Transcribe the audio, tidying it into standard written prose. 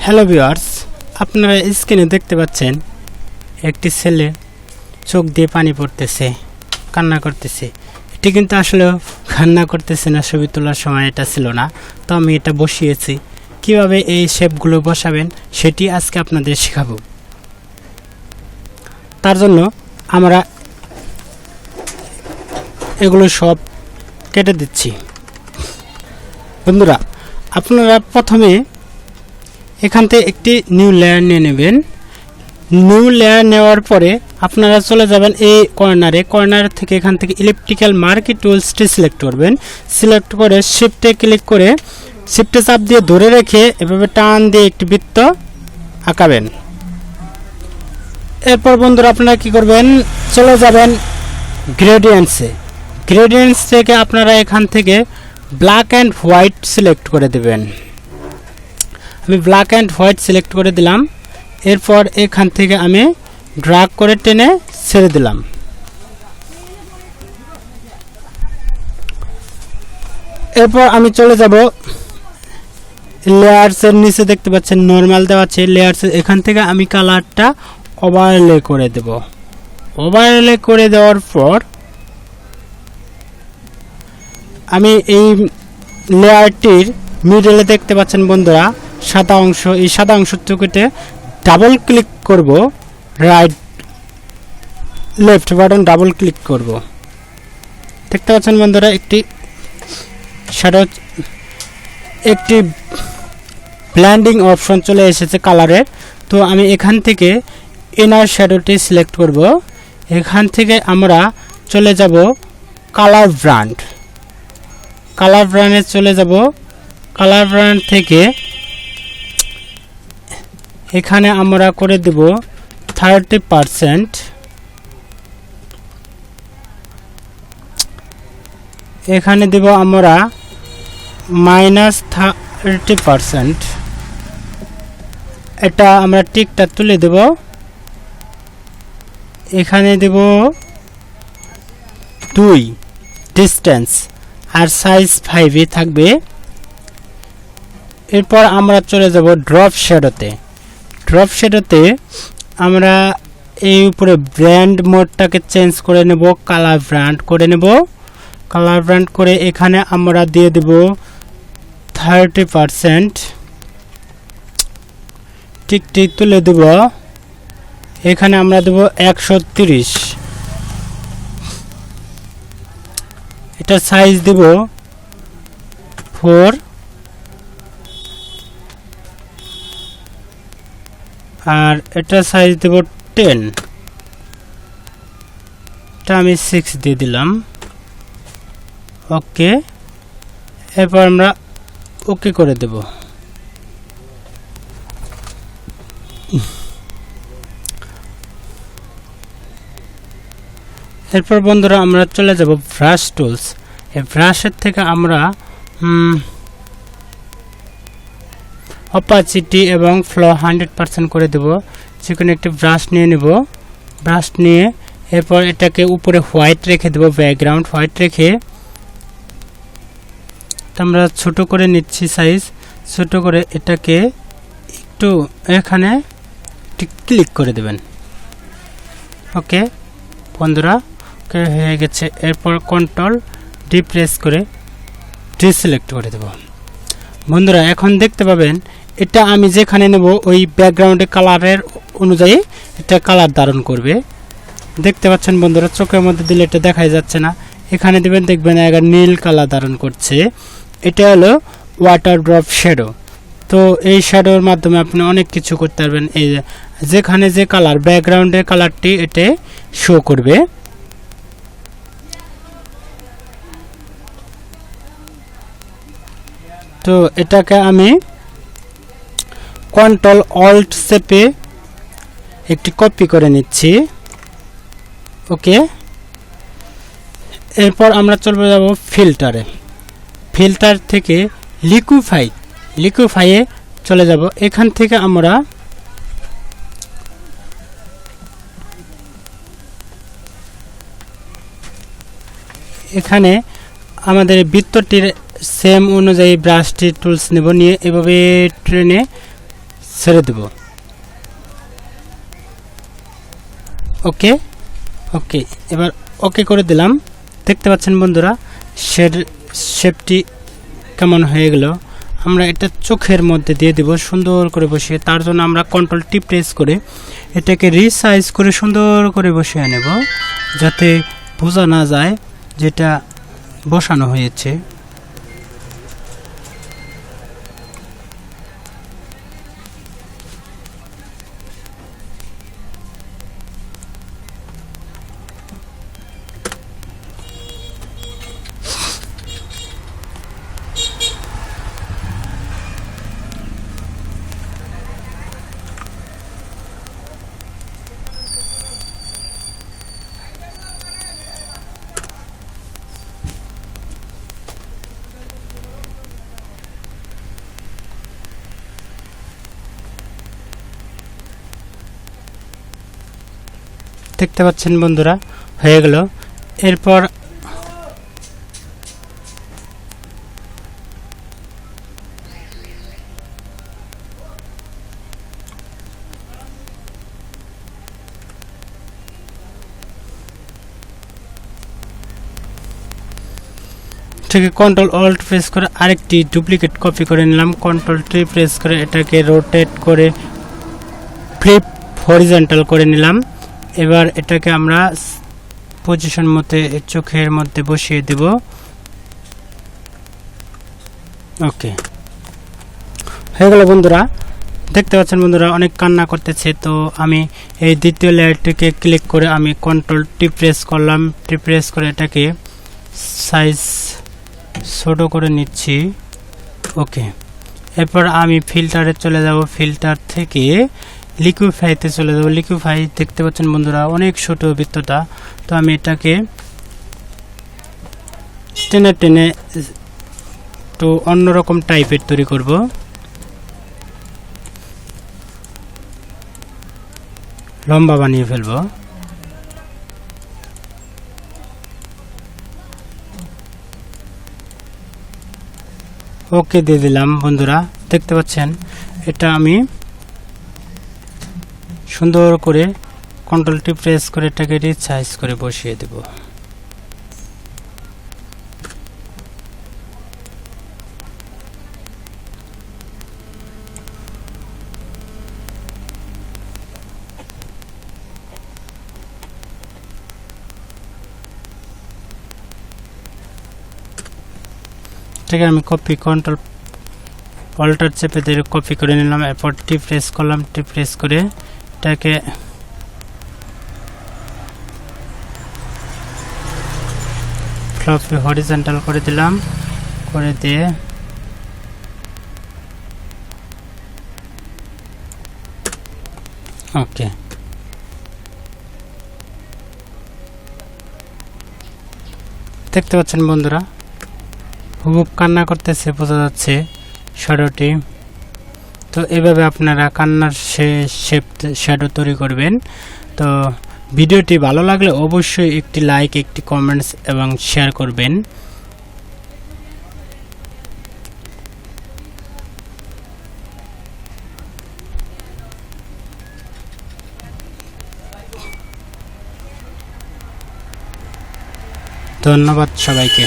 Hello viewers, আপনারা স্ক্রিনে দেখতে পাচ্ছেন একটি ছেলে চোখ দিয়ে পানি পড়তেছে, কান্না করতেছে। এটি কিন্তু আসলে কান্না করতেছে না, ছবি তোলার সময় এটা ছিল না। তো আমি এটা বসিয়েছি। কিভাবে এই শেপগুলো বসাবেন সেটি আজকে আপনাদের শেখাবো। তার জন্য আমরা এগুলো সব কেটে দিচ্ছি। বন্ধুরা, আপনারা প্রথমে এখান থেকে একটি নিউ লেয়ার নিয়ে নেবেন। নিউ লেয়ার নেওয়ার পরে আপনারা চলে যাবেন এই কর্নার থেকে এখান থেকে ইলেকট্রিক্যাল মার্কি টুলসটি সিলেক্ট করবেন। সিলেক্ট করে শিফটে ক্লিক করে শিফটে চাপ দিয়ে ধরে রেখে এভাবে টান দিয়ে একটি বৃত্ত আঁকাবেন। এরপর বন্ধুরা আপনারা কি করবেন, চলে যাবেন গ্রেডিয়েন্টসে। গ্রেডিয়েন্টস থেকে আপনারা এখান থেকে ব্ল্যাক অ্যান্ড হোয়াইট সিলেক্ট করে দেবেন। আমি ব্ল্যাক অ্যান্ড হোয়াইট সিলেক্ট করে দিলাম। এরপর এখান থেকে আমি ড্র্যাগ করে টেনে ছেড়ে দিলাম। এরপর আমি চলে যাব লেয়ার্সের নিচে, দেখতে পাচ্ছেন নরমাল দেওয়া আছে। লেয়ার্সের এখান থেকে আমি কালারটা ওভারলে করে দেব। ওভারলে করে দেওয়ার পর আমি এই লেয়ারটির মিডলে দেখতে পাচ্ছেন বন্ধুরা সাদা অংশ, এই সাদা অংশটুকুতে ডাবল ক্লিক করব, লেফট বাটন ডাবল ক্লিক করব। দেখতে পাচ্ছেন বন্ধুরা একটি শ্যাডো, একটি ব্লেন্ডিং অপশন চলে এসেছে কালারের। তো আমি এখান থেকে ইনার শ্যাডোটি সিলেক্ট করব। এখান থেকে আমরা চলে যাব কালার ব্র্যান্ড। কালার ব্র্যান্ডে চলে যাব। কালার ব্র্যান্ড থেকে এখানে আমরা করে দেব 30%। এখানে দেব আমরা -30%। এটা আমরা টিকটা তুলে দেব। এখানে দেব 2 ডিস্টেন্স আর সাইজ 5 থাকবে। এরপর আমরা চলে যাব ড্রপ শ্যাডোতে। ড্রপ শ্যাডোতে আমরা এই উপরে ব্র্যান্ড মোডটাকে চেঞ্জ করে নেব, কালার ব্র্যান্ড করে নেব। কালার ব্র্যান্ড করে এখানে আমরা দিয়ে দেব 30%। টিকটি তুলে দেব। এখানে আমরা দেব 130। এটা সাইজ দেব 4 আর এটা সাইজ দেব 10। এটা আমি 6 দিয়ে দিলাম। ওকে, এরপর আমরা ওকে করে দেব। এরপর বন্ধুরা আমরা চলে যাব ব্রাশ টুলস। এই ব্রাশের থেকে আমরা অপাসিটি এবং ফ্লো 100% করে দেব। সেখানে একটি ব্রাশ নিয়ে নেব। ব্রাশ নিয়ে এরপর এটাকে উপরে হোয়াইট রেখে দেব, ব্যাকগ্রাউন্ড হোয়াইট রেখে আমরা ছোট করে নিচ্ছি, সাইজ ছোট করে এটাকে একটু এখানে ক্লিক করে দেবেন। ওকে বন্ধুরা, হয়ে গেছে। এরপর কন্ট্রোল ডি প্রেস করে ডিসিলেক্ট করে দেব। বন্ধুরা এখন দেখতে পাবেন এটা আমি যেখানে নেব ওই ব্যাকগ্রাউন্ডে কালারের অনুযায়ী এটা কালার ধারণ করবে। দেখতে পাচ্ছেন বন্ধুরা, চোখের মধ্যে দিলে এটা দেখাই যাচ্ছে না। এখানে দেবেন, দেখবেন একটা নীল কালার ধারণ করছে। এটা হলো ওয়াটার ড্রপ শ্যাডো। তো এই শ্যাডোর মাধ্যমে আপনি অনেক কিছু করতে পারবেন। এই যেখানে যে কালার, ব্যাকগ্রাউন্ডের কালারটি এটা শো করবে। তো এটাকে আমি কন্ট্রোল অল্ট চেপে একটি কপি করে নিচ্ছি। ওকে, এরপর আমরা চলে যাব ফিল্টারে। ফিল্টার থেকে লিকুইফাইয়ে চলে যাব। এখান থেকে আমরা এখানে আমাদের বৃত্তটির সেম অনুযায়ী ব্রাশটি টুলস নেব, নিয়ে এভাবে ট্রেনে ছেড়ে দেব। ওকে ওকে, এবার ওকে করে দিলাম। দেখতে পাচ্ছেন বন্ধুরা শেপটি কেমন হয়ে গেল। আমরা এটা চোখের মধ্যে দিয়ে দেব সুন্দর করে বসিয়ে। তার জন্য আমরা কন্ট্রোল টি প্রেস করে এটাকে রিসাইজ করে সুন্দর করে বসিয়ে নেব, যাতে বোঝা না যায় যেটা বসানো হয়েছে। দেখতে পাচ্ছেন বন্ধুরা হয়ে গেল। এরপর থেকে কন্ট্রোল অল্ট প্রেস করে আরেকটি ডুপ্লিকেট কপি করে নিলাম। কন্ট্রোল টি প্রেস করে এটাকে রোটেট করে ফ্লিপ হরিজন্টাল করে নিলাম। এবার এটাকে আমরা পজিশন মতে চোখের মধ্যে বসিয়ে দেব। ওকে হয়ে গেল বন্ধুরা। দেখতে পাচ্ছেন বন্ধুরা অনেক কান্না করতেছে। তো আমি এই দ্বিতীয় লেয়ারটিকে ক্লিক করে আমি কন্ট্রোল টি প্রেস করলাম। টি প্রেস করে এটাকে সাইজ ছোট করে নিচ্ছি। ওকে, এরপর আমি ফিল্টারে চলে যাব। ফিল্টার থেকে লিকুইফাইতে চলে যাব। লিকুইফাই দেখতে পাচ্ছেন বন্ধুরা অনেক ছোট বৃত্তটা। তো আমি এটাকে টেনে টেনে তো অন্যরকম টাইপের তৈরি করব। লম্বা বানিয়ে ফেলব। ওকে দিয়ে দিলাম বন্ধুরা। দেখতে পাচ্ছেন এটা আমি সুন্দর করে কন্ট্রোল টি প্রেস করে এটাকে রিসাইজ করে বসিয়ে দেব। এটাকে আমি কপি কন্ট্রোল অল্টার চেপে দিয়ে কপি করে নিলাম। এরপর টি প্রেস করলাম। টি প্রেস করে এটাকে ফ্লপি হরিজন্টাল করে দিলাম। করে দিয়ে ওকে দেখতে পাচ্ছেন বন্ধুরা হুবহুব কান্না করতেছে, বোঝা যাচ্ছে শ্যাডোটি। তো এভাবে আপনারা কান্নার শ্যাডো তৈরি করবেন। তো ভিডিওটি ভালো লাগলে অবশ্যই একটি লাইক, একটি কমেন্টস এবং শেয়ার করবেন। ধন্যবাদ সবাইকে।